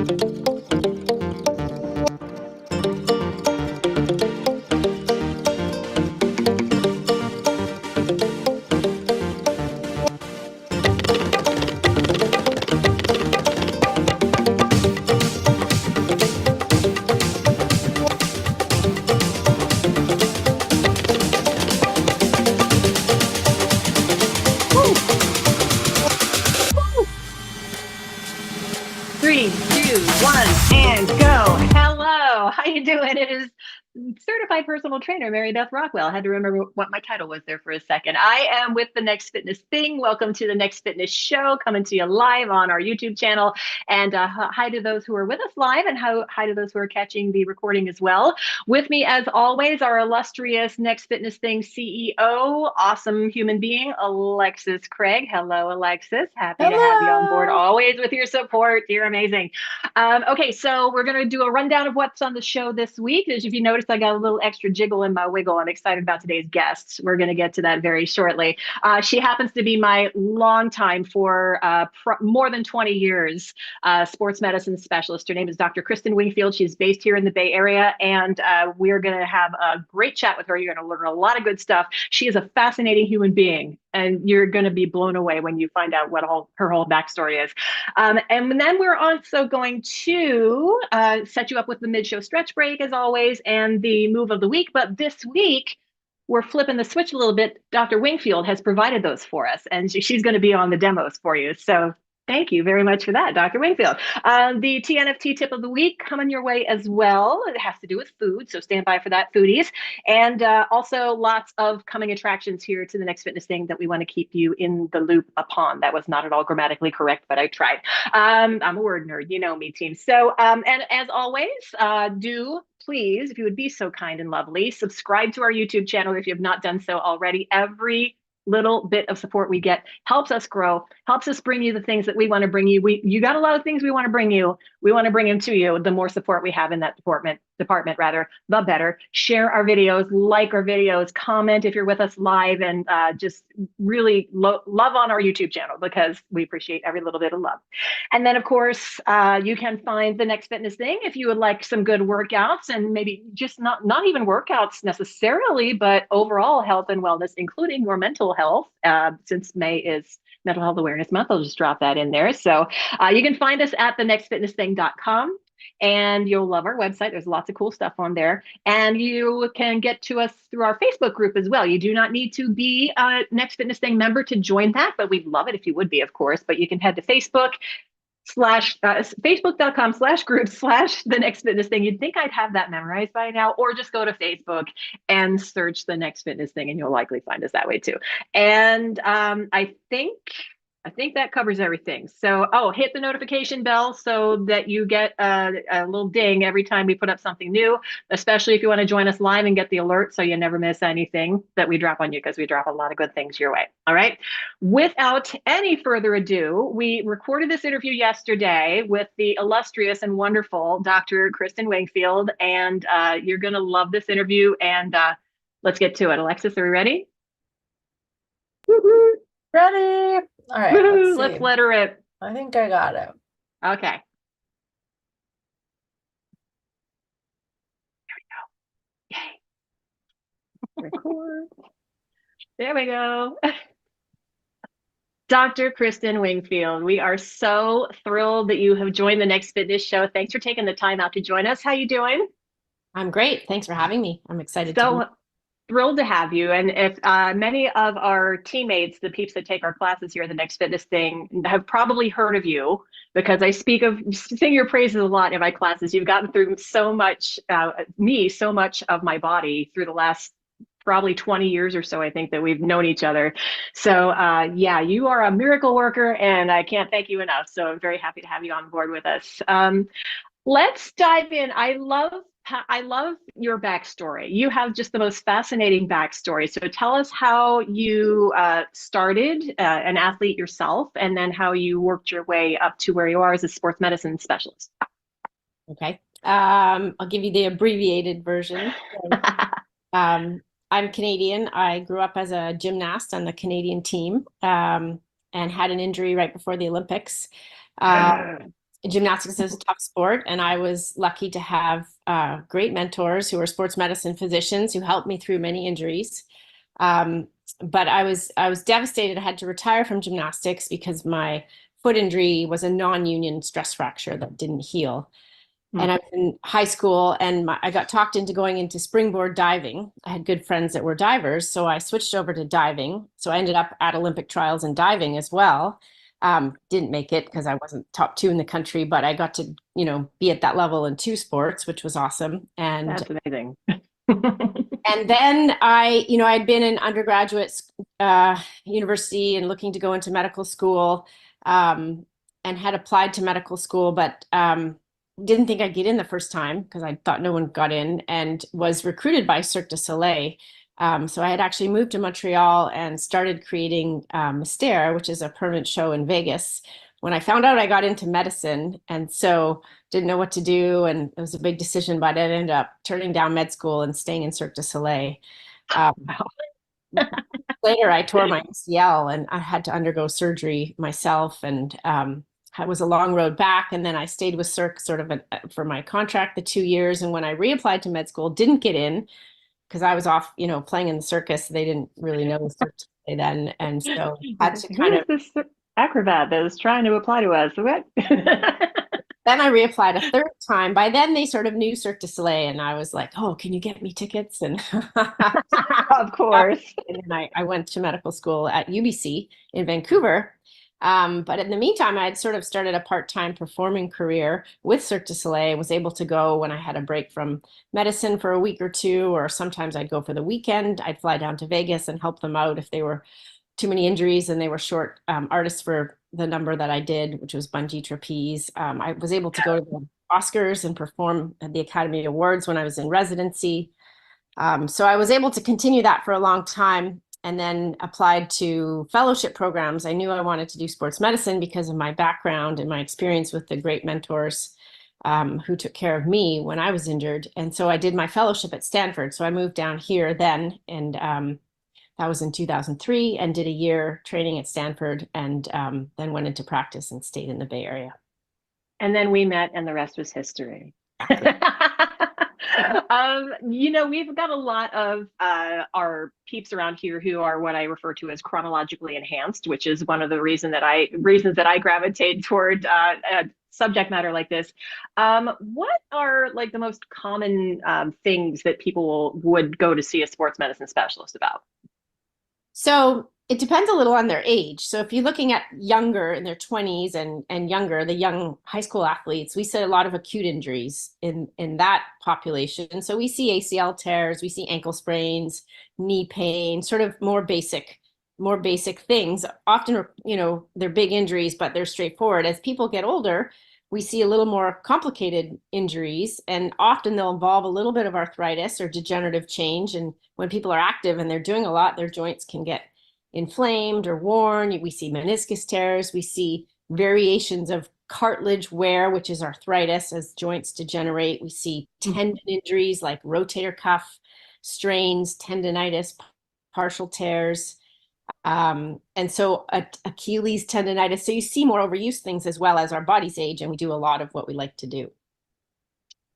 Three, two, one, and go. Hello, how you doing? It is certified personal trainer Mary Beth Rockwell. I had to remember what my title was there for a second. I am with the Next Fitness Thing. Welcome to the Next Fitness Show, coming to you live on our YouTube channel. And hi to those who are with us live, and hi to those who are catching the recording as well. With me, as always, our illustrious Next Fitness Thing CEO, awesome human being, Alexis Craig. Hello, Alexis. Happy to have you on board. Always with your support. You're amazing. Okay, so we're going to do a rundown of what's on the show this week. As if you noticed, I got a little extra jiggle in my wiggle. I'm excited about today's guests. We're going to get to that very shortly. She happens to be my longtime for more than 20 years sports medicine specialist. Her name is Dr. Kristin Wingfield. She's based here in the Bay Area, and we're going to have a great chat with her. You're going to learn a lot of good stuff. She is a fascinating human being, and you're going to be blown away when you find out what her whole backstory is. And then we're also going to set you up with the mid-show stretch break, as always, and the move of the week. But this week, we're flipping the switch a little bit. Dr. Wingfield has provided those for us, and she's going to be on the demos for you. So thank you very much for that, Dr. Wingfield. The TNFT tip of the week coming your way as well. It has to do with food, so stand by for that, foodies. And also lots of coming attractions here to the Next Fitness Thing that we want to keep you in the loop upon. That was not at all grammatically correct, but I tried. I'm a word nerd, you know me, team. So, and as always, do please, if you would be so kind and lovely, subscribe to our YouTube channel if you have not done so already. Every little bit of support we get helps us grow, helps us bring you the things that we want to bring you. You got a lot of things we want to bring you. We want to bring them to you. The more support we have in that department, the better. Share our videos, like our videos, comment if you're with us live, and just really love on our YouTube channel, because we appreciate every little bit of love. And then, of course, you can find the Next Fitness Thing if you would like some good workouts, and maybe just not even workouts necessarily, but overall health and wellness, including your mental health, since May is Mental Health Awareness Month. I'll just drop that in there. So you can find us at thenextfitnessthing.com. And you'll love our website. There's lots of cool stuff on there. And you can get to us through our Facebook group as well. You do not need to be a Next Fitness Thing member to join that, but we'd love it if you would be, of course. But you can head to facebook.com/group/the Next Fitness Thing. You'd think I'd have that memorized by now, or just go to Facebook and search the Next Fitness Thing, and you'll likely find us that way too. And I think that covers everything. So, hit the notification bell so that you get a little ding every time we put up something new, especially if you want to join us live and get the alert so you never miss anything that we drop on you, because we drop a lot of good things your way. All right. Without any further ado, we recorded this interview yesterday with the illustrious and wonderful Dr. Kristin Wingfield, and you're going to love this interview. And let's get to it. Alexis, are we ready? Ready? All right, let's let her rip. I think I got it. Okay. There we go. Yay. Record. There we go. Dr. Kristin Wingfield, we are so thrilled that you have joined the Next Fitness Show. Thanks for taking the time out to join us. How you doing? I'm great. Thanks for having me. I'm excited to be. Thrilled to have you. And if many of our teammates, the peeps that take our classes here at the Next Fitness Thing, have probably heard of you, because I sing your praises a lot in my classes. You've gotten through so much of my body through the last probably 20 years or so, I think, that we've known each other. So yeah, you are a miracle worker, and I can't thank you enough. So I'm very happy to have you on board with us. Let's dive in. I love your backstory. You have just the most fascinating backstory. So tell us how you started an athlete yourself, and then how you worked your way up to where you are as a sports medicine specialist. Okay. I'll give you the abbreviated version. I'm Canadian. I grew up as a gymnast on the Canadian team, and had an injury right before the Olympics. gymnastics is a tough sport, and I was lucky to have great mentors who were sports medicine physicians who helped me through many injuries. Um, but I was devastated. I had to retire from gymnastics because my foot injury was a non-union stress fracture that didn't heal. And I was in high school, and I got talked into going into springboard diving. I had good friends that were divers, so I switched over to diving. So I ended up at Olympic trials in diving as well. Didn't make it because I wasn't top two in the country, but I got to, be at that level in two sports, which was awesome. That's amazing. And then I'd been in undergraduate university and looking to go into medical school, and had applied to medical school, but didn't think I'd get in the first time because I thought no one got in, and was recruited by Cirque du Soleil. So I had actually moved to Montreal and started creating Mystère, which is a permanent show in Vegas, when I found out I got into medicine. And so didn't know what to do. And it was a big decision, but I ended up turning down med school and staying in Cirque du Soleil. Later, I tore my ACL and I had to undergo surgery myself. And it was a long road back. And then I stayed with Cirque for my contract, the 2 years. And when I reapplied to med school, didn't get in because I was off, playing in the circus. They didn't really know the Cirque then. And so had to kind of. This acrobat that is trying to apply to us. What? Then I reapplied a third time. By then they sort of knew Cirque du Soleil, and I was like, "Oh, can you get me tickets?" And of course. And then I went to medical school at UBC in Vancouver. But in the meantime, I had sort of started a part-time performing career with Cirque du Soleil. I was able to go when I had a break from medicine for a week or two, or sometimes I'd go for the weekend. I'd fly down to Vegas and help them out if they were too many injuries and they were short artists for the number that I did, which was bungee trapeze. I was able to go to the Oscars and perform at the Academy Awards when I was in residency. So I was able to continue that for a long time, and then applied to fellowship programs. I knew I wanted to do sports medicine because of my background and my experience with the great mentors who took care of me when I was injured. And so I did my fellowship at Stanford. So I moved down here then, and that was in 2003, and did a year training at Stanford, and then went into practice and stayed in the Bay Area. And then we met, and the rest was history. We've got a lot of our peeps around here who are what I refer to as chronologically enhanced, which is one of the reasons that I gravitate toward a subject matter like this. What are like the most common things that people would go to see a sports medicine specialist about? So it depends a little on their age. So if you're looking at younger, in their 20s and younger, the young high school athletes, we see a lot of acute injuries in that population. So we see ACL tears, we see ankle sprains, knee pain, sort of more basic things. Often, they're big injuries, but they're straightforward. As people get older, we see a little more complicated injuries, and often they'll involve a little bit of arthritis or degenerative change. And when people are active and they're doing a lot, their joints can get inflamed or worn. We see meniscus tears. We see variations of cartilage wear, which is arthritis as joints degenerate. We see tendon injuries like rotator cuff strains, tendonitis, partial tears. And so Achilles tendonitis. So you see more overuse things as well as our bodies age, and we do a lot of what we like to do.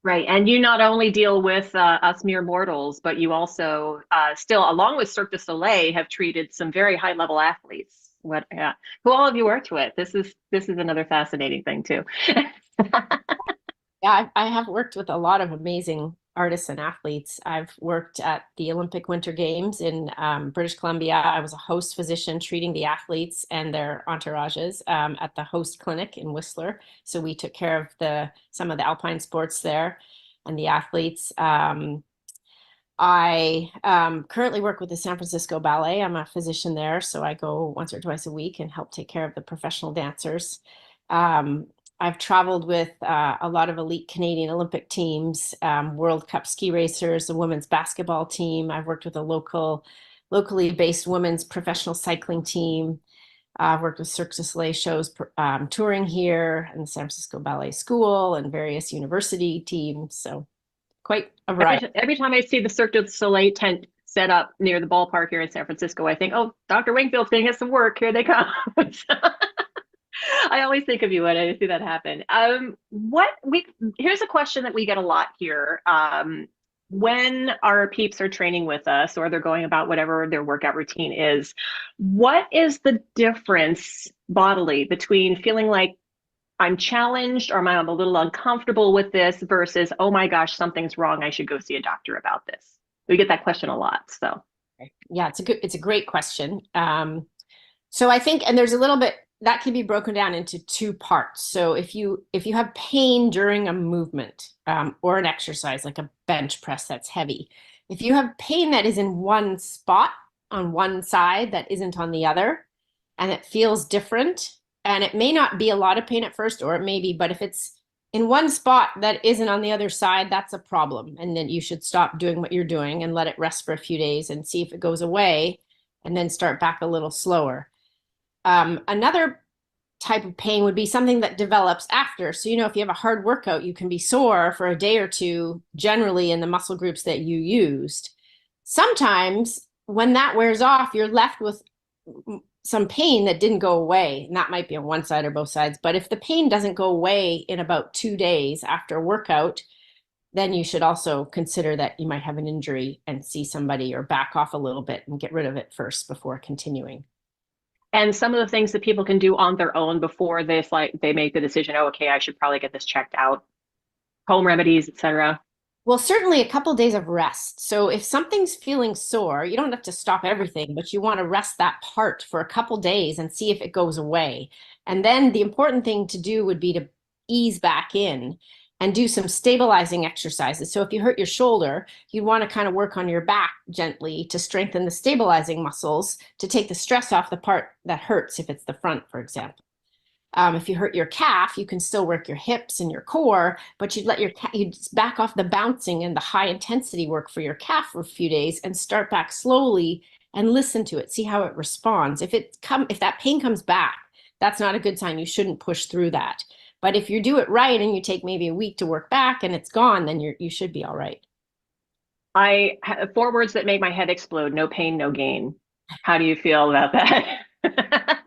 Right. And you not only deal with us mere mortals, but you also still, along with Cirque du Soleil, have treated some very high level athletes. Who all have you worked with? This is another fascinating thing too. Yeah, I have worked with a lot of amazing artists and athletes. I've worked at the Olympic Winter Games in British Columbia. I was a host physician treating the athletes and their entourages at the host clinic in Whistler. So we took care of some of the alpine sports there and the athletes. I currently work with the San Francisco Ballet. I'm a physician there, so I go once or twice a week and help take care of the professional dancers. I've traveled with a lot of elite Canadian Olympic teams, World Cup ski racers, the women's basketball team. I've worked with a locally based women's professional cycling team. I've worked with Cirque du Soleil shows touring here, and the San Francisco Ballet School, and various university teams. So quite a variety. Every time I see the Cirque du Soleil tent set up near the ballpark here in San Francisco, I think, oh, Dr. Wingfield's going to get some work. Here they come. I always think of you when I see that happen. Here's a question that we get a lot here. When our peeps are training with us or they're going about whatever their workout routine is, what is the difference bodily between feeling like I'm challenged or I'm a little uncomfortable with this versus, oh my gosh, something's wrong. I should go see a doctor about this. We get that question a lot. So Yeah, it's a great question. So I think, and there's a little bit that can be broken down into two parts. So if you have pain during a movement or an exercise like a bench press that's heavy, if you have pain that is in one spot on one side that isn't on the other, and it feels different, and it may not be a lot of pain at first, or it may be, but if it's in one spot that isn't on the other side, that's a problem. And then you should stop doing what you're doing and let it rest for a few days and see if it goes away, and then start back a little slower. Another type of pain would be something that develops after. So, if you have a hard workout, you can be sore for a day or two, generally in the muscle groups that you used. Sometimes when that wears off, you're left with some pain that didn't go away. And that might be on one side or both sides. But if the pain doesn't go away in about 2 days after a workout, then you should also consider that you might have an injury and see somebody, or back off a little bit and get rid of it first before continuing. and some of the things that people can do on their own before they make the decision, oh, okay, I should probably get this checked out. Home remedies, etc. Well, certainly a couple of days of rest. So if something's feeling sore, you don't have to stop everything, but you want to rest that part for a couple of days and see if it goes away. And then the important thing to do would be to ease back in and do some stabilizing exercises. So if you hurt your shoulder, you'd want to kind of work on your back gently to strengthen the stabilizing muscles to take the stress off the part that hurts, if it's the front, for example. If you hurt your calf, you can still work your hips and your core, but you'd back off the bouncing and the high intensity work for your calf for a few days and start back slowly and listen to it, see how it responds. If that pain comes back, that's not a good sign. You shouldn't push through that. But if you do it right and you take maybe a week to work back and it's gone, then you should be all right. I have 4 words that make my head explode: no pain, no gain. How do you feel about that?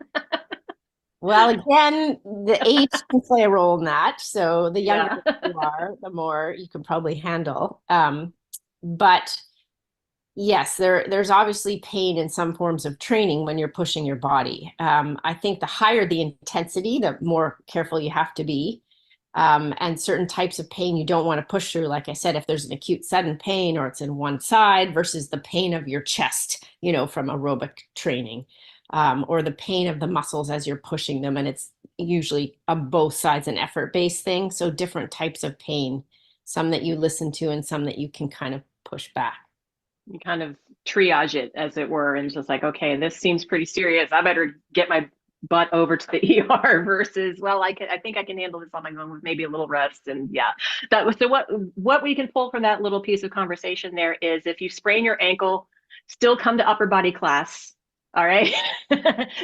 Well, again, the age can play a role in that. So the younger you are, the more you can probably handle. But yes, there's obviously pain in some forms of training when you're pushing your body. I think the higher the intensity, the more careful you have to be. And certain types of pain you don't want to push through. Like I said, if there's an acute sudden pain or it's in one side versus the pain of your chest, from aerobic training. Or the pain of the muscles as you're pushing them. And it's usually on both sides an effort-based thing. So different types of pain, some that you listen to and some that you can kind of push back. You kind of triage it, as it were, and just like, okay, this seems pretty serious. I better get my butt over to the ER versus, well, I think I can handle this on my own with maybe a little rest. And yeah, so what we can pull from that little piece of conversation there is, if you sprain your ankle, still come to upper body class. All right.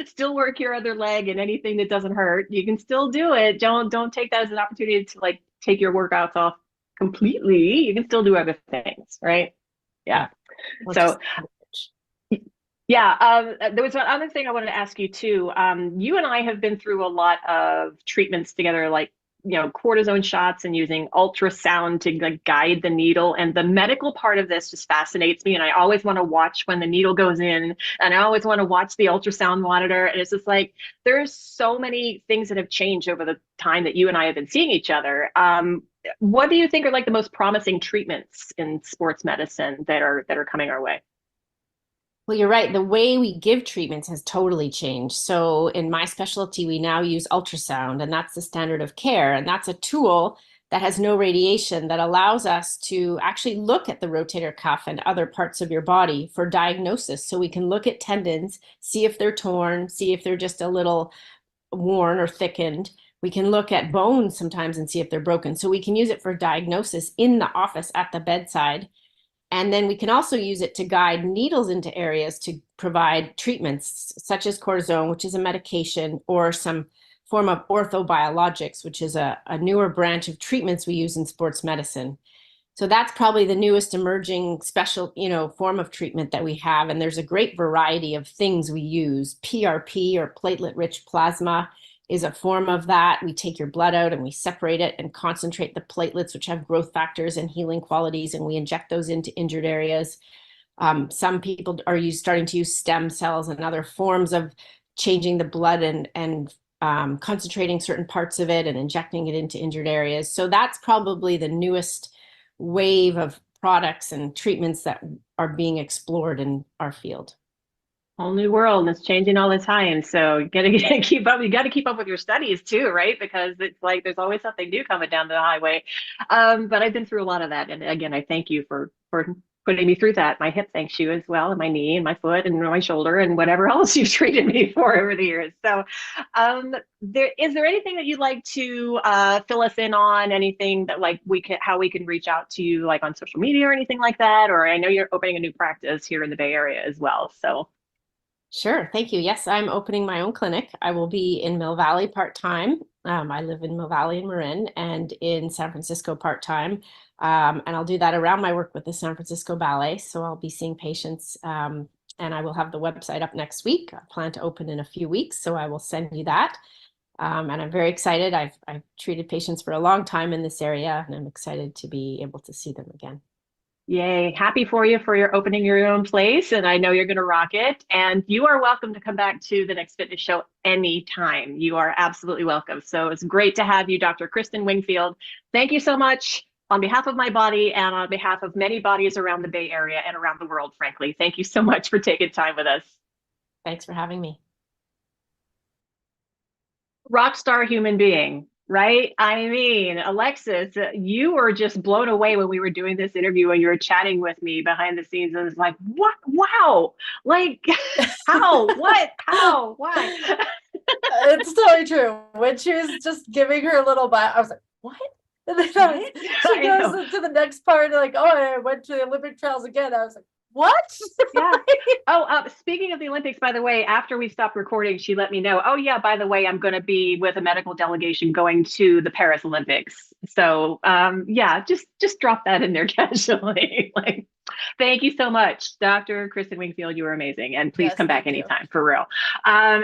Still work your other leg and anything that doesn't hurt. You can still do it. Don't take that as an opportunity to take your workouts off completely. You can still do other things, right? Yeah. So yeah, there was one other thing I wanted to ask you too. You and I have been through a lot of treatments together, like cortisone shots and using ultrasound to guide the needle. And the medical part of this just fascinates me. And I always want to watch when the needle goes in, and I always want to watch the ultrasound monitor. And it's just like, there's so many things that have changed over the time that you and I have been seeing each other. What do you think are the most promising treatments in sports medicine that are coming our way? Well, you're right. The way we give treatments has totally changed. So in my specialty, we now use ultrasound, and that's the standard of care. And that's a tool that has no radiation that allows us to actually look at the rotator cuff and other parts of your body for diagnosis. So we can look at tendons, see if they're torn, see if they're just a little worn or thickened. We can look at bones sometimes and see if they're broken. So we can use it for diagnosis in the office at the bedside. And then we can also use it to guide needles into areas to provide treatments such as cortisone, which is a medication, or some form of orthobiologics, which is a newer branch of treatments we use in sports medicine. So that's probably the newest emerging special, form of treatment that we have. And there's a great variety of things we use: PRP, or platelet-rich plasma, is a form of that. We take your blood out and we separate it and concentrate the platelets, which have growth factors and healing qualities, and we inject those into injured areas. Some people are starting to use stem cells and other forms of changing the blood and concentrating certain parts of it and injecting it into injured areas. So that's probably the newest wave of products and treatments that are being explored in our field. Whole new world, and it's changing all the time. So you gotta keep up. You got to keep up with your studies too, right? Because it's like there's always something new coming down the highway. But I've been through a lot of that, and again, I thank you for putting me through that. My hip thanks you as well, and my knee, and my foot, and my shoulder, and whatever else you've treated me for over the years. So, is there anything that you'd like to fill us in on? Anything that like how we can reach out to you, like on social media or anything like that? Or I know you're opening a new practice here in the Bay Area as well. So. Sure. Thank you. Yes, I'm opening my own clinic. I will be in Mill Valley part-time. I live in Mill Valley and Marin, and in San Francisco part-time. And I'll do that around my work with the San Francisco Ballet. So I'll be seeing patients, and I will have the website up next week. I plan to open in a few weeks, so I will send you that. And I'm very excited. I've treated patients for a long time in this area, and I'm excited to be able to see them again. Yay. Happy for you for your opening your own place. And I know you're going to rock it. And you are welcome to come back to the next fitness show anytime. You are absolutely welcome. So it's great to have you, Dr. Kristin Wingfield. Thank you so much on behalf of my body and on behalf of many bodies around the Bay Area and around the world, frankly. Thank you so much for taking time with us. Thanks for having me. Rock star human being. Right? I mean, Alexis, you were just blown away when we were doing this interview and you were chatting with me behind the scenes. And it's like, what? Wow. Like, how? What? How? Why? It's totally true. When she was just giving her little bio, I was like, what? And then she goes into the next part, like, oh, I went to the Olympic trials again. I was like, what? Yeah. Oh, speaking of the Olympics, by the way, after we stopped recording, she let me know, oh, yeah, by the way, I'm going to be with a medical delegation going to the Paris Olympics. So, yeah, just drop that in there casually. Like, thank you so much, Dr. Kristin Wingfield. You were amazing. And please come back anytime, for real.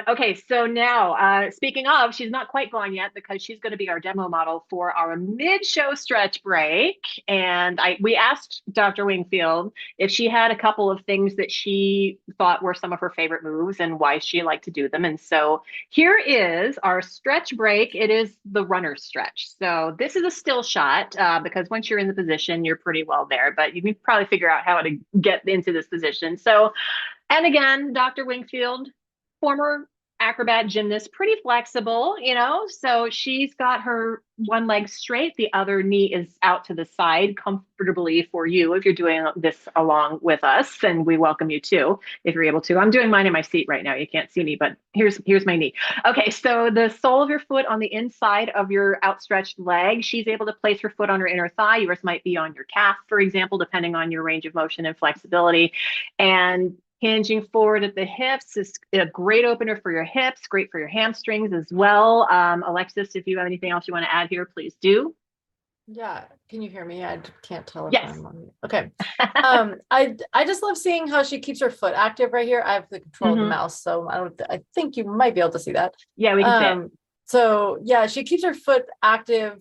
Okay, so now, speaking of, she's not quite gone yet because she's going to be our demo model for our mid-show stretch break. And we asked Dr. Wingfield if she had a couple of things that she thought were some of her favorite moves and why she liked to do them. And so here is our stretch break. It is the runner stretch. So this is a still shot because once you're in the position, you're pretty well there, but you can probably figure out how to get into this position. So, and again, Dr. Wingfield, former acrobat gymnast, pretty flexible, so she's got her one leg straight, the other knee is out to the side comfortably for you if you're doing this along with us, and we welcome you too if you're able to. I'm doing mine in my seat right now. You can't see me, but here's my knee. Okay, so the sole of your foot on the inside of your outstretched leg, she's able to place her foot on her inner thigh. Yours might be on your calf, for example, depending on your range of motion and flexibility. And hinging forward at the hips is a great opener for your hips, great for your hamstrings as well. Alexis, if you have anything else you want to add here, please do. Yeah, can you hear me? I can't tell if yes. I'm on mute. Okay. I just love seeing how she keeps her foot active right here. I have the control of the mouse, so I think you might be able to see that. Yeah, we can see it. So yeah, she keeps her foot active,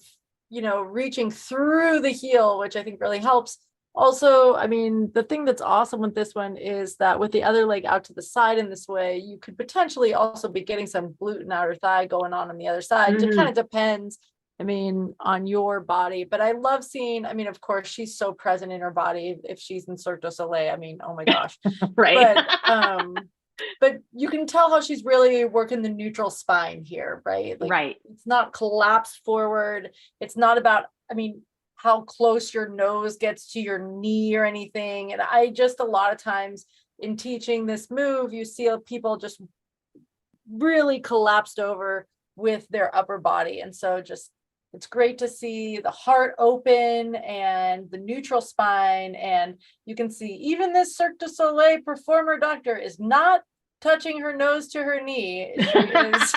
reaching through the heel, which I think really helps. Also, I mean, the thing that's awesome with this one is that with the other leg out to the side in this way, you could potentially also be getting some glute and outer thigh going on the other side. It kind of depends, on your body. But I love seeing, of course, she's so present in her body. If she's in Cirque du Soleil, oh my gosh. Right. But you can tell how she's really working the neutral spine here, right? Like, right. It's not collapsed forward. It's not about, how close your nose gets to your knee or anything. And I just, a lot of times in teaching this move, you see people just really collapsed over with their upper body. And so it's great to see the heart open and the neutral spine. And you can see even this Cirque du Soleil performer doctor is not touching her nose to her knee. She is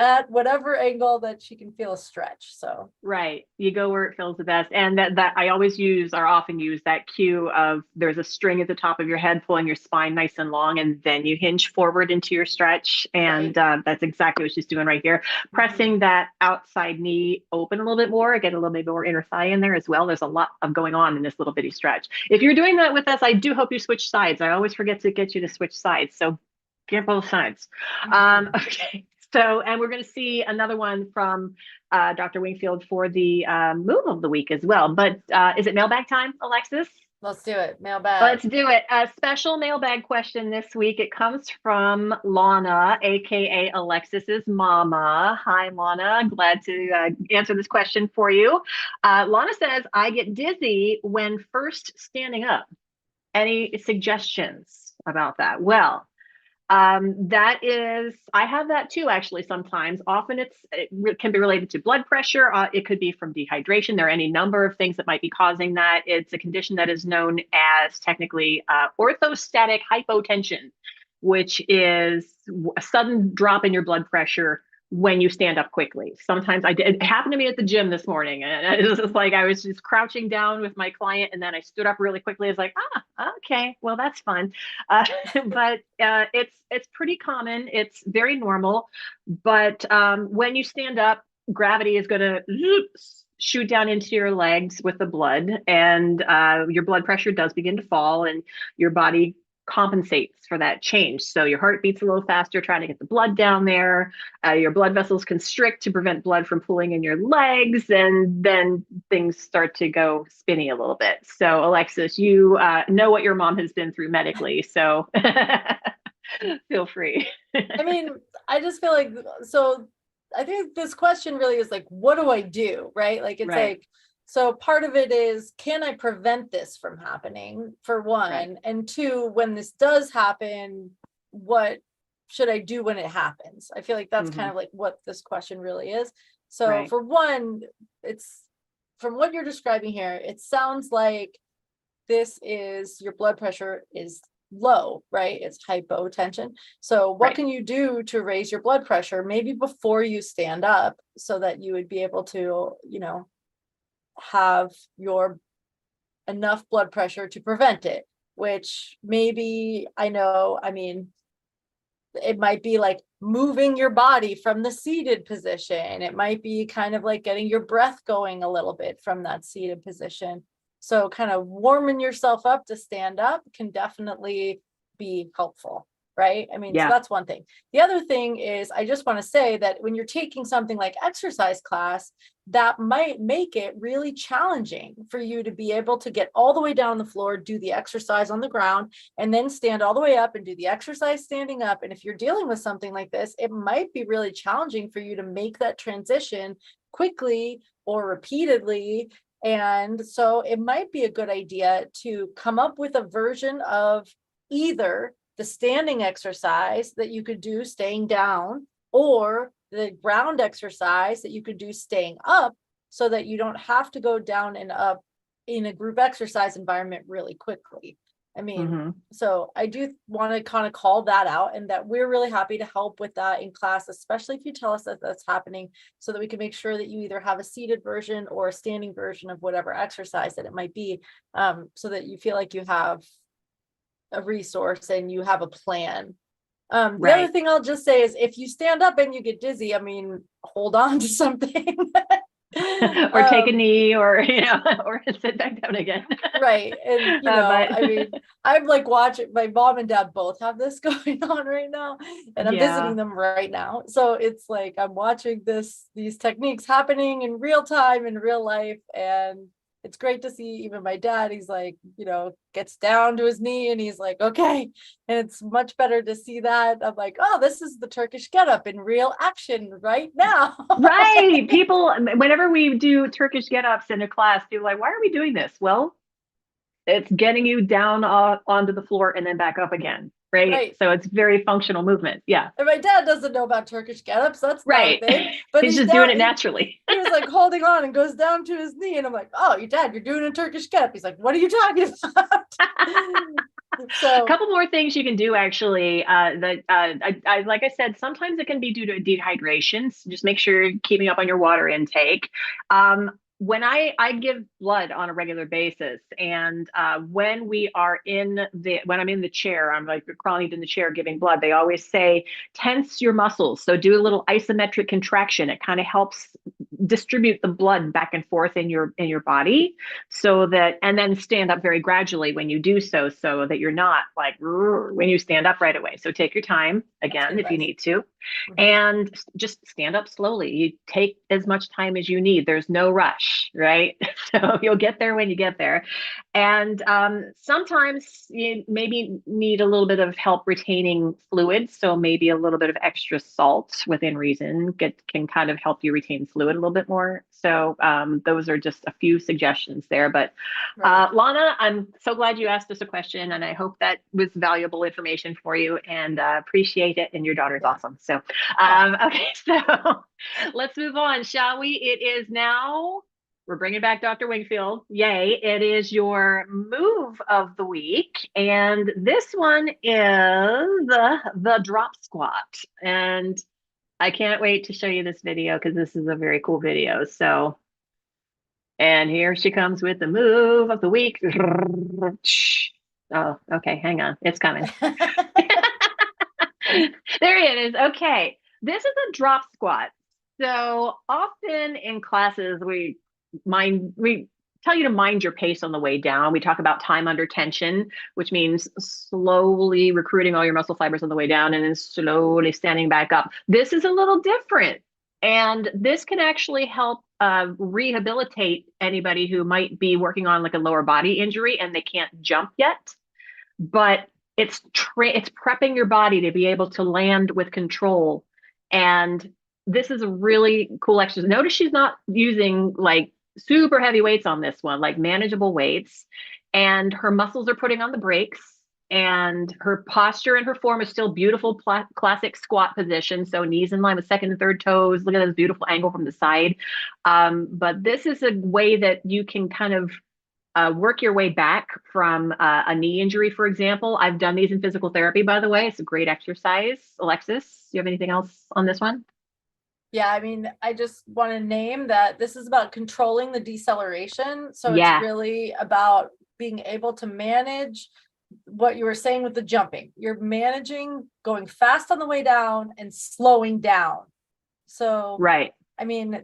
at whatever angle that she can feel a stretch. So Right. You go where it feels the best. And that I always use or often use that cue of there's a string at the top of your head pulling your spine nice and long, and then you hinge forward into your stretch. And that's exactly what she's doing right here. Pressing that outside knee open a little bit more, get a little bit more inner thigh in there as well. There's a lot of going on in this little bitty stretch. If you're doing that with us, I do hope you switch sides. I always forget to get you to switch sides. So get both sides. Okay. So, and we're going to see another one from Dr. Wingfield for the move of the week as well. But is it mailbag time, Alexis? let's do it. Mailbag. Let's do it. A special mailbag question this week. It comes from Lana, aka Alexis's mama. Hi, Lana. Glad to answer this question for you. Lana says, I get dizzy when first standing up. Any suggestions about that? Well, that is, I have that too, actually, sometimes. Often it can be related to blood pressure. It could be from dehydration. There are any number of things that might be causing that. It's a condition that is known as technically orthostatic hypotension, which is a sudden drop in your blood pressure when you stand up quickly. Sometimes it happened to me at the gym this morning, and it was just like I was just crouching down with my client, and then I stood up really quickly. It's like, okay, well, that's fun. But it's pretty common. It's very normal. But when you stand up, gravity is going to shoot down into your legs with the blood, and your blood pressure does begin to fall, and your body compensates for that change. So your heart beats a little faster, trying to get the blood down there. Your blood vessels constrict to prevent blood from pooling in your legs, and then things start to go spinny a little bit. So Alexis, you know what your mom has been through medically, so feel free. I mean, I just feel like, so I think this question really is like, what do I do? Right? Like, it's like, so part of it is, can I prevent this from happening, for one? And two, when this does happen, what should I do when it happens? I feel like that's kind of like what this question really is. So for one, it's, from what you're describing here, it sounds like this is, your blood pressure is low, right? It's hypotension. So what can you do to raise your blood pressure, maybe before you stand up, so that you would be able to, you know, have your enough blood pressure to prevent it? Which maybe, I know, I mean, it might be like moving your body from the seated position. It might be kind of like getting your breath going a little bit from that seated position. So kind of warming yourself up to stand up can definitely be helpful, right? I mean, so that's one thing. The other thing is, I just want to say that when you're taking something like exercise class, that might make it really challenging for you to be able to get all the way down the floor, do the exercise on the ground, and then stand all the way up and do the exercise standing up. And if you're dealing with something like this, it might be really challenging for you to make that transition quickly or repeatedly. And so it might be a good idea to come up with a version of either the standing exercise that you could do staying down, or the ground exercise that you could do staying up, so that you don't have to go down and up in a group exercise environment really quickly. I mean, so I do want to kind of call that out, and that we're really happy to help with that in class, especially if you tell us that that's happening, so that we can make sure that you either have a seated version or a standing version of whatever exercise that it might be, so that you feel like you have a resource and you have a plan. The other thing I'll just say is, if you stand up and you get dizzy, I mean, hold on to something. Or take a knee, or, you know, or sit back down again. Right. And, you know, I mean, I'm like watching, my mom and dad both have this going on right now, and I'm visiting them right now. So it's like, I'm watching these techniques happening in real time, in real life. And it's great to see even my dad, he's like, you know, gets down to his knee and he's like, okay. And it's much better to see that. I'm like, oh, this is the Turkish get-up in real action right now. Right. People, whenever we do Turkish get-ups in a class, people are like, why are we doing this? Well, it's getting you down onto the floor and then back up again. right? Right. So it's very functional movement. Yeah. And my dad doesn't know about Turkish get-ups. That's Right. not a thing. But He's just down, doing it naturally. he was like holding on and goes down to his knee. And I'm like, oh, your dad, you're doing a Turkish get-up. He's like, what are you talking about? So a couple more things you can do actually. Like I said, sometimes it can be due to dehydration. So just make sure you're keeping up on your water intake. When I give blood on a regular basis, and when I'm in the chair, I'm like crawling in the chair giving blood. They always say tense your muscles. So do a little isometric contraction. It kind of helps distribute the blood back and forth in your body, so that, and then stand up very gradually when you do so that you're not like when you stand up right away. So take your time again if you need to, and just stand up slowly. You take as much time as you need. There's no rush, right? So you'll get there when you get there. And sometimes you maybe need a little bit of help retaining fluids. So maybe a little bit of extra salt within reason can kind of help you retain fluid a little bit more. So those are just a few suggestions there. But Lana, I'm so glad you asked us a question, and I hope that was valuable information for you, and appreciate it. And your daughter's awesome. So, okay, so let's move on, shall we? It is now, we're bringing back Dr. Wingfield. Yay. It is your move of the week. And this one is the drop squat. And I can't wait to show you this video because this is a very cool video. So, and here she comes with the move of the week. Oh, okay. Hang on. It's coming. There it is. Okay. This is a drop squat. So often in classes, we tell you to mind your pace on the way down. We talk about time under tension, which means slowly recruiting all your muscle fibers on the way down and then slowly standing back up. This is a little different. And this can actually help rehabilitate anybody who might be working on like a lower body injury and they can't jump yet. But it's prepping your body to be able to land with control. And this is a really cool exercise. Notice she's not using like super heavy weights on this one, like manageable weights. And her muscles are putting on the brakes. And her posture and her form is still beautiful, classic squat position. So knees in line with second and third toes. Look at this beautiful angle from the side. But this is a way that you can kind of work your way back from a knee injury, for example. I've done these in physical therapy, by the way. It's a great exercise. Alexis, do you have anything else on this one? Yeah, I mean, I just want to name that this is about controlling the deceleration. So it's really about being able to manage what you were saying with the jumping. You're managing going fast on the way down and slowing down. So, I mean,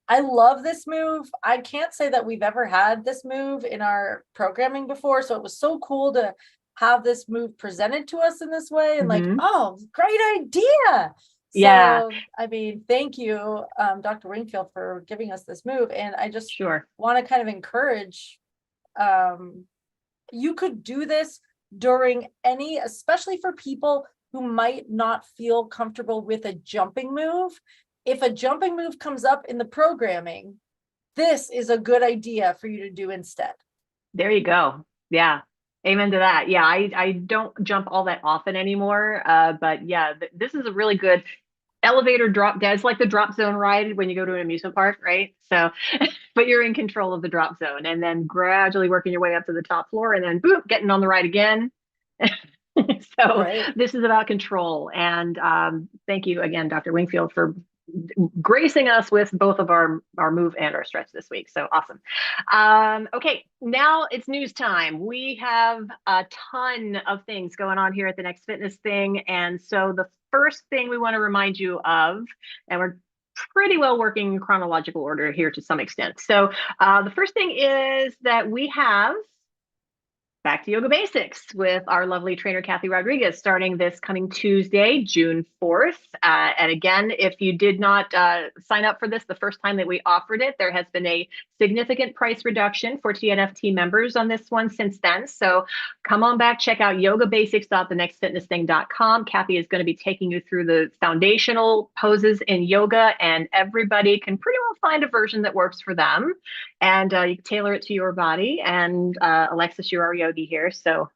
I love this move. I can't say that we've ever had this move in our programming before. So it was so cool to have this move presented to us in this way, and like, oh, great idea. So, I mean, thank you, Dr. Wingfield, for giving us this move. And I just want to kind of encourage, you could do this during any, especially for people who might not feel comfortable with a jumping move. If a jumping move comes up in the programming, this is a good idea for you to do instead. There you go. Yeah. Amen to that. Yeah, I don't jump all that often anymore. But yeah, this is a really good elevator drop down. It's like the drop zone ride when you go to an amusement park, right? So, but you're in control of the drop zone, and then gradually working your way up to the top floor, and then boom, getting on the ride again. So this is about control. And thank you again, Dr. Wingfield, for gracing us with both of our move and our stretch this week. So awesome. Okay, now it's news time. We have a ton of things going on here at the Next Fitness Thing. And so the first thing we want to remind you of, and we're pretty well working in chronological order here to some extent. So the first thing is that we have Back to Yoga Basics with our lovely trainer, Kathy Rodriguez, starting this coming Tuesday, June 4th. And again, if you did not sign up for this the first time that we offered it, there has been a significant price reduction for TNFT members on this one since then. So come on back, check out yogabasics.thenextfitnessthing.com. Kathy is going to be taking you through the foundational poses in yoga, and everybody can pretty well find a version that works for them. And you can tailor it to your body. And Alexis, you're our yogi here. So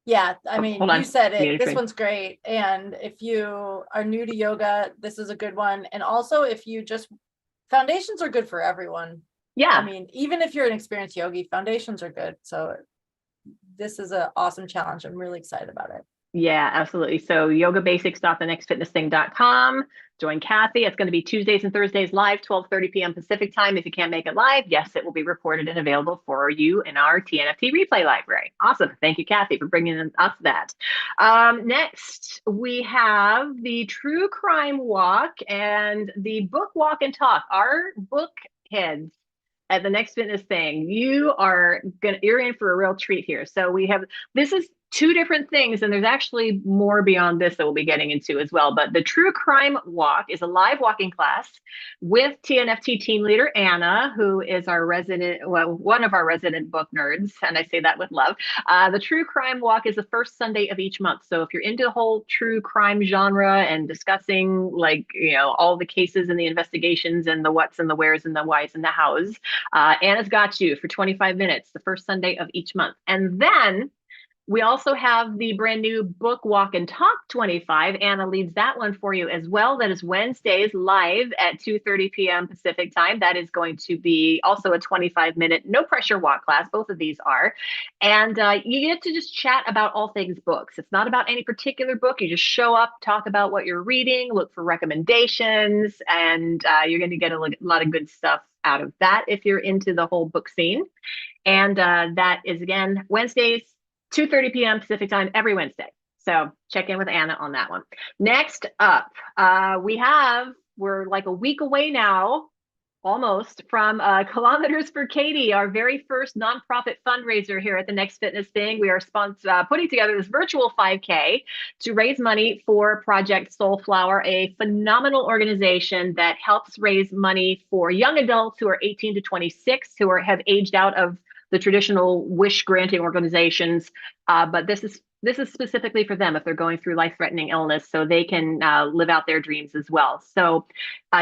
Yeah, I mean, Hold on. you said it. Muted This screen. one's great. And if you are new to yoga, this is a good one. And also, if you just, foundations are good for everyone. Yeah. I mean, even if you're an experienced yogi, foundations are good. So this is an awesome challenge. I'm really excited about it. Yeah, absolutely. So yogabasics.thenextfitnessthing.com. Join Kathy. It's going to be Tuesdays and Thursdays live, 12:30 p.m. Pacific time. If you can't make it live, yes, it will be recorded and available for you in our TNFT replay library. Awesome. Thank you, Kathy, for bringing us that. Next, we have the True Crime Walk and the Book Walk and Talk. Our book heads at the Next Fitness Thing, you're in for a real treat here. So this is two different things, and there's actually more beyond this that we'll be getting into as well. But the True Crime Walk is a live walking class with TNFT team leader Anna, who is one of our resident book nerds, and I say that with love. The True Crime Walk is the first Sunday of each month. So if you're into the whole true crime genre and discussing all the cases and the investigations and the what's and the where's and the why's and the how's, Anna's got you for 25 minutes the first Sunday of each month. And then we also have the brand new Book Walk and Talk 25. Anna leads that one for you as well. That is Wednesdays live at 2:30 p.m. Pacific time. That is going to be also a 25-minute no pressure walk class. Both of these are. And you get to just chat about all things books. It's not about any particular book. You just show up, talk about what you're reading, look for recommendations, and you're going to get a lot of good stuff out of that if you're into the whole book scene. And that is, again, Wednesdays, 2:30 p.m. Pacific time every Wednesday. So check in with Anna on that one. Next up, we're like a week away now, almost, from Kilometers For Kaydee, our very first nonprofit fundraiser here at the Next Fitness Thing. We are putting together this virtual 5K to raise money for Project Soulflower, a phenomenal organization that helps raise money for young adults who are 18 to 26, who have aged out of the traditional wish granting organizations, but this is specifically for them if they're going through life-threatening illness, so they can live out their dreams as well. So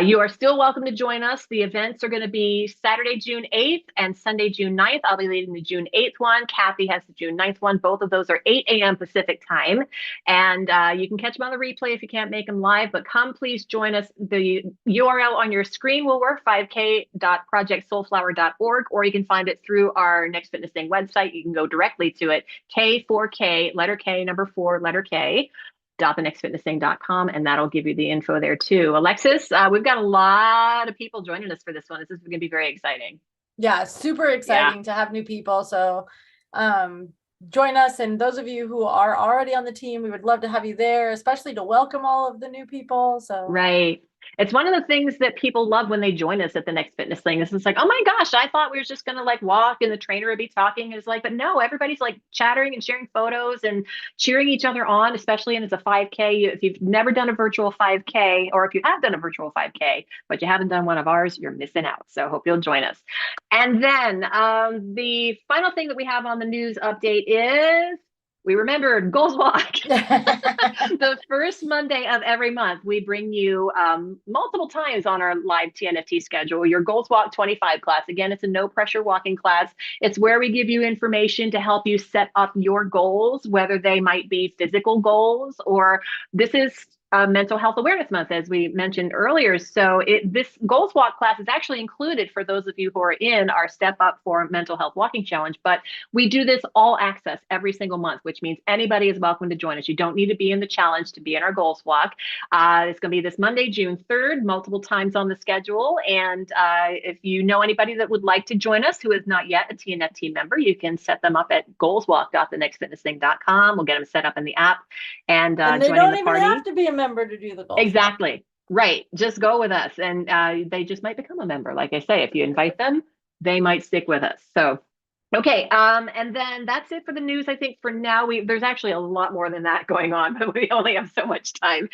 you are still welcome to join us. The events are going to be Saturday, June 8th and Sunday, June 9th. I'll be leading the June 8th one. Kathy has the June 9th one. Both of those are 8 a.m. Pacific time. And you can catch them on the replay if you can't make them live, but come please join us. The URL on your screen will work, 5k.projectsoulflower.org, or you can find it through our Next Fitness Thing website. You can go directly to it, K4K, letter K, number 4, letter K, thenextfitnessthing.com, and that'll give you the info there too. Alexis, we've got a lot of people joining us for this one. This is going to be very exciting. Yeah, super exciting to have new people. So join us. And those of you who are already on the team, we would love to have you there, especially to welcome all of the new people. So right. It's one of the things that people love when they join us at the Next Fitness Thing. It's like, oh my gosh, I thought we were just going to walk and the trainer would be talking. It's like, but no, everybody's chattering and sharing photos and cheering each other on, especially when it's a 5K. If you've never done a virtual 5K, or if you have done a virtual 5K, but you haven't done one of ours, you're missing out. So hope you'll join us. And then the final thing that we have on the news update is we remembered Goals Walk. The first Monday of every month, we bring you multiple times on our live TNFT schedule, your Goals Walk 25 class. Again, it's a no pressure walking class. It's where we give you information to help you set up your goals, whether they might be physical goals, or this is Mental Health Awareness Month, as we mentioned earlier. So this Goals Walk class is actually included for those of you who are in our Step Up for Mental Health Walking Challenge. But we do this all access every single month, which means anybody is welcome to join us. You don't need to be in the challenge to be in our Goals Walk. It's going to be this Monday, June 3rd, multiple times on the schedule. And if you know anybody that would like to join us who is not yet a TNFT member, you can set them up at goalswalk.thenextfitnessthing.com. We'll get them set up in the app and they join don't in the even party. have to be a member to do the goals. Exactly. Right. Just go with us. And they just might become a member. Like I say, if you invite them, they might stick with us. So, okay. And then that's it for the news. I think for now, there's actually a lot more than that going on, but we only have so much time.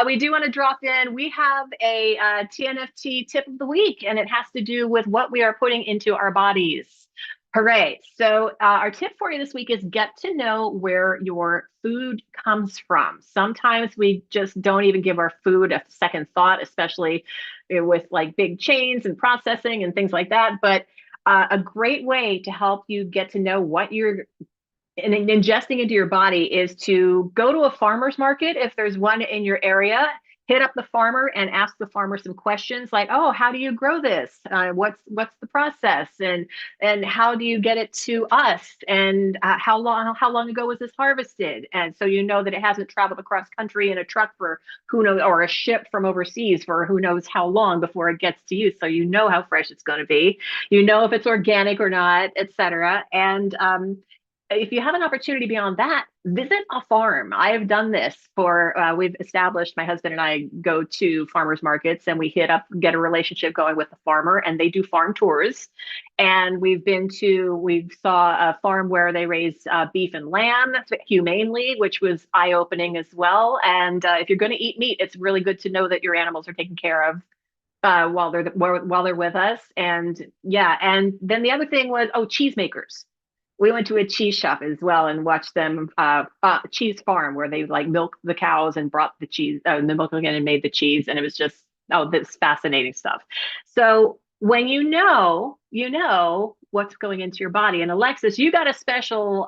We do want to drop in. We have a TNFT tip of the week, and it has to do with what we are putting into our bodies. Hooray. So our tip for you this week is get to know where your food comes from. Sometimes we just don't even give our food a second thought, especially with big chains and processing and things like that. But a great way to help you get to know what you're and ingesting into your body is to go to a farmer's market if there's one in your area, hit up the farmer and ask the farmer some questions like, oh, how do you grow this? What's the process, and how do you get it to us, and how long ago was this harvested? And so you know that it hasn't traveled across country in a truck for who knows, or a ship from overseas for who knows how long before it gets to you. So you know how fresh it's going to be. You know if it's organic or not, etc. And if you have an opportunity beyond that, visit a farm. I have done this for, we've established, my husband and I go to farmers markets and we get a relationship going with the farmer, and they do farm tours. And we saw a farm where they raise beef and lamb humanely, which was eye-opening as well. And if you're going to eat meat, it's really good to know that your animals are taken care of while they're with us. And yeah, and then the other thing was, cheesemakers. We went to a cheese shop as well and watched them cheese farm, where they like milk the cows and brought the cheese, the milk again, and made the cheese. And it was just, this fascinating stuff. So when you know what's going into your body. And Alexis, you got a special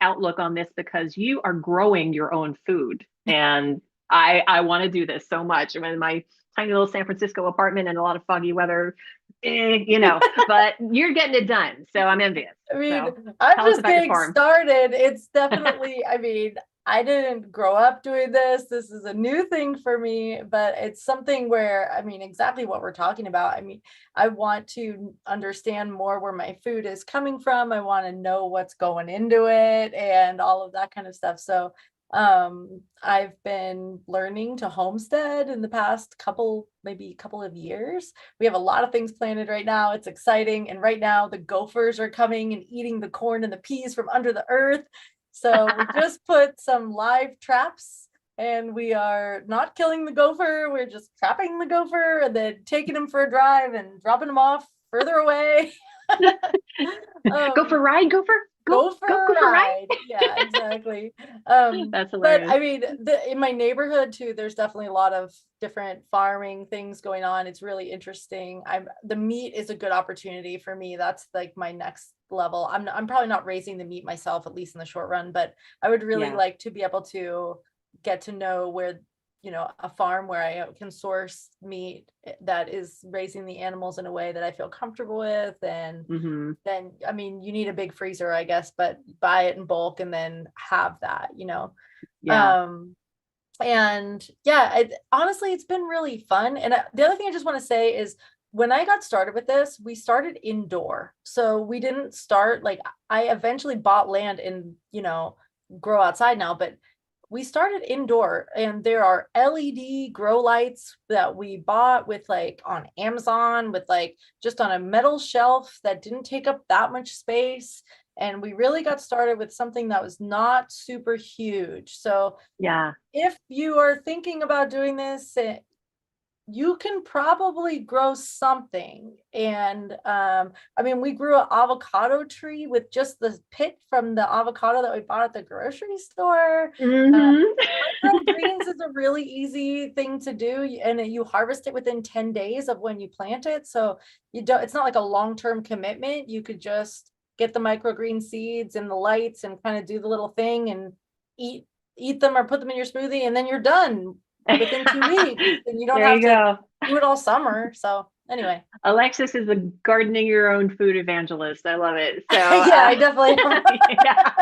outlook on this because you are growing your own food. And I want to do this so much. I mean, my tiny little San Francisco apartment and a lot of foggy weather, but you're getting it done. So I'm envious. I mean, So, I'm tell us just about your getting farm. started. It's definitely, I mean, I didn't grow up doing this. This is a new thing for me, but it's something where, I mean, exactly what we're talking about. I mean, I want to understand more where my food is coming from. I want to know what's going into it and all of that kind of stuff. So I've been learning to homestead in the past couple of years. We have a lot of things planted right now. It's exciting. And right now the gophers are coming and eating the corn and the peas from under the earth. So we just put some live traps, and we are not killing the gopher. We're just trapping the gopher and then taking him for a drive and dropping him off further away. Go for a ride, gopher. Go for a ride. Yeah, exactly. That's hilarious. But I mean, in my neighborhood too, there's definitely a lot of different farming things going on. It's really interesting. The meat is a good opportunity for me. That's like my next level. I'm probably not raising the meat myself, at least in the short run, but I would really like to be able to get to know where, a farm where I can source meat that is raising the animals in a way that I feel comfortable with. And then, I mean, you need a big freezer, I guess, but buy it in bulk and then have that, and yeah, honestly, it's been really fun. And the other thing I just want to say is, when I got started with this, we started indoor. So we didn't start, like, I eventually bought land and, grow outside now, but we started indoor, and there are LED grow lights that we bought with like on Amazon, with like just on a metal shelf that didn't take up that much space. And we really got started with something that was not super huge. So yeah, if you are thinking about doing this, you can probably grow something. And I mean, we grew an avocado tree with just the pit from the avocado that we bought at the grocery store. Microgreens is a really easy thing to do, and you harvest it within 10 days of when you plant it. So it's not like a long-term commitment. You could just get the microgreen seeds and the lights and kind of do the little thing and eat them or put them in your smoothie, and then you're done within 2 weeks, and you don't have to do it all summer. So anyway, Alexis is a gardening your own food evangelist. I love it. So yeah, I definitely am. yeah.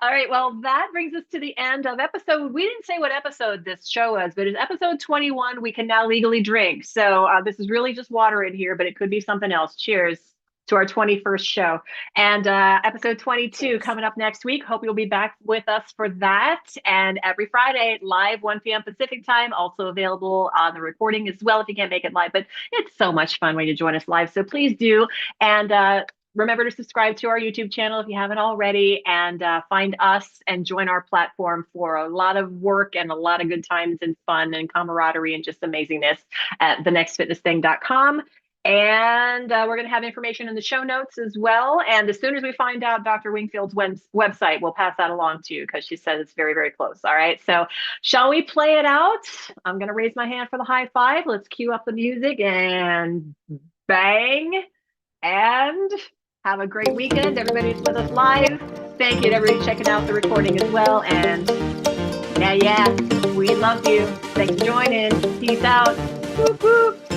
All right, well, that brings us to the end of episode. We didn't say what episode this show was, but it's episode 21. We can now legally drink. So this is really just water in here, but it could be something else. Cheers to our 21st show. And episode 22 coming up next week. Hope you'll be back with us for that. And every Friday, live 1 p.m. Pacific time, also available on the recording as well if you can't make it live. But it's so much fun when you join us live. So please do. And remember to subscribe to our YouTube channel if you haven't already, and find us and join our platform for a lot of work and a lot of good times and fun and camaraderie and just amazingness at thenextfitnessthing.com. And we're going to have information in the show notes as well. And as soon as we find out Dr. Wingfield's website, we'll pass that along to you, because she says it's very, very close. All right. So shall we play it out? I'm going to raise my hand for the high five. Let's cue up the music and bang. And have a great weekend. Everybody that's with us live. thank you to everybody checking out the recording as well. And yeah, we love you. Thanks for joining. Peace out. Whoop, whoop.